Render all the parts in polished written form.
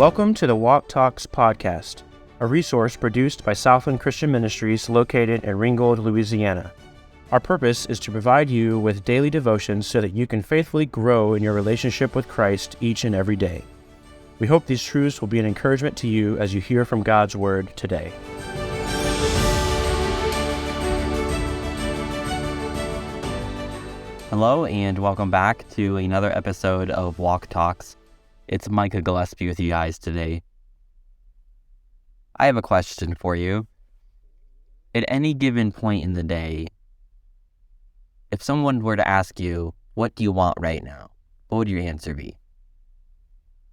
Welcome to the Walk Talks podcast, a resource produced by Southland Christian Ministries located in Ringgold, Louisiana. Our purpose is to provide you with daily devotions so that you can faithfully grow in your relationship with Christ each and every day. We hope these truths will be an encouragement to you as you hear from God's Word today. Hello and welcome back to another episode of Walk Talks. It's Micah Gillespie with you guys today. I have a question for you. At any given point in the day, if someone were to ask you, what do you want right now? What would your answer be?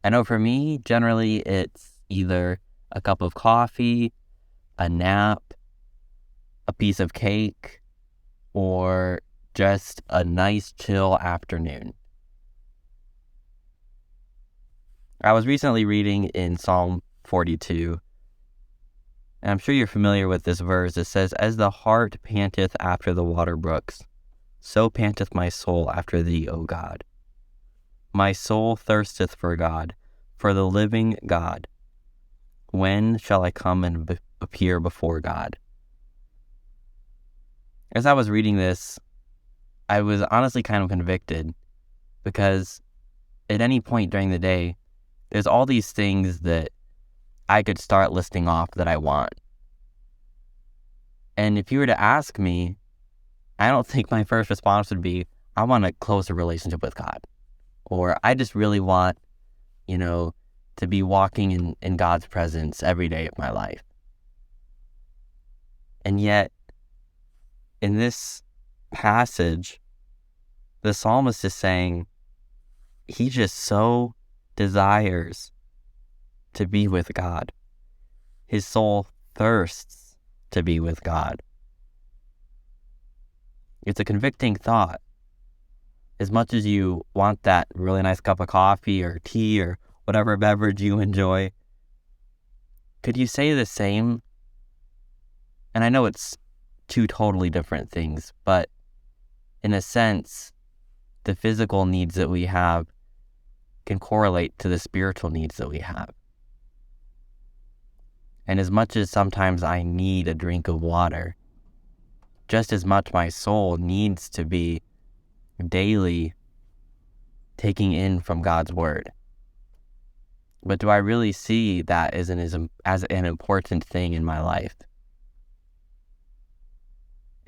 I know for me, generally it's either a cup of coffee, a nap, a piece of cake, or just a nice chill afternoon. I was recently reading in Psalm 42, and I'm sure you're familiar with this verse. It says, "As the hart panteth after the water brooks, so panteth my soul after thee, O God. My soul thirsteth for God, for the living God. When shall I come and appear before God?" As I was reading this, I was honestly kind of convicted, because at any point during the day, there's all these things that I could start listing off that I want. And if you were to ask me, I don't think my first response would be, I want a closer relationship with God. Or I just really want, to be walking in God's presence every day of my life. And yet, in this passage, the psalmist is saying he just so desires to be with God. His soul thirsts to be with God. It's a convicting thought. As much as you want that really nice cup of coffee or tea or whatever beverage you enjoy, could you say the same? And I know it's two totally different things, but in a sense, the physical needs that we have can correlate to the spiritual needs that we have. And as much as sometimes I need a drink of water, just as much my soul needs to be daily taking in from God's Word. But do I really see that as an important thing in my life?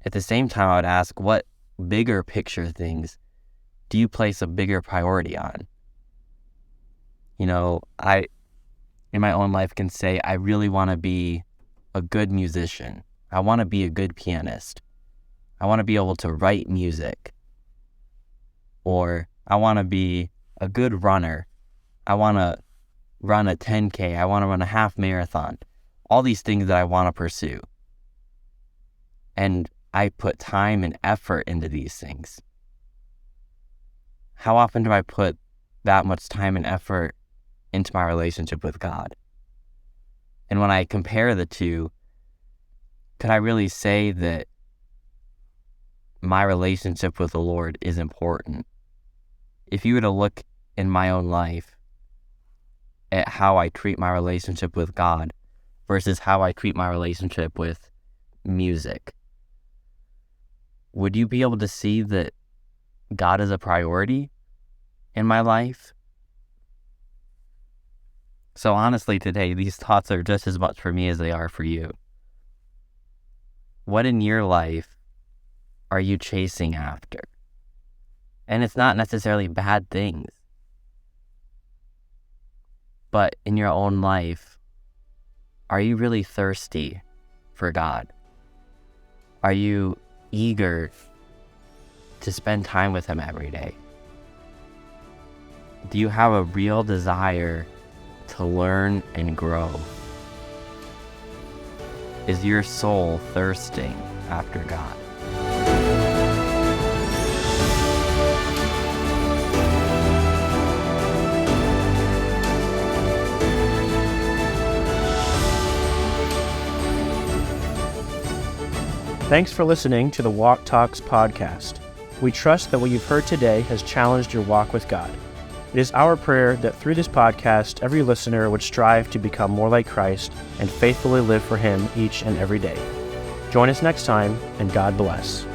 At the same time, I would ask, what bigger picture things do you place a bigger priority on? I, in my own life, can say, I really want to be a good musician. I want to be a good pianist. I want to be able to write music. Or I want to be a good runner. I want to run a 10K. I want to run a half marathon. All these things that I want to pursue. And I put time and effort into these things. How often do I put that much time and effort into my relationship with God? And when I compare the two, could I really say that my relationship with the Lord is important? If you were to look in my own life at how I treat my relationship with God versus how I treat my relationship with music, would you be able to see that God is a priority in my life? So honestly, today, these thoughts are just as much for me as they are for you. What in your life are you chasing after? And it's not necessarily bad things. But in your own life, are you really thirsty for God? Are you eager to spend time with Him every day? Do you have a real desire to learn and grow? Is your soul thirsting after God? Thanks for listening to the Walk Talks podcast. We trust that what you've heard today has challenged your walk with God. It is our prayer that through this podcast, every listener would strive to become more like Christ and faithfully live for Him each and every day. Join us next time, and God bless.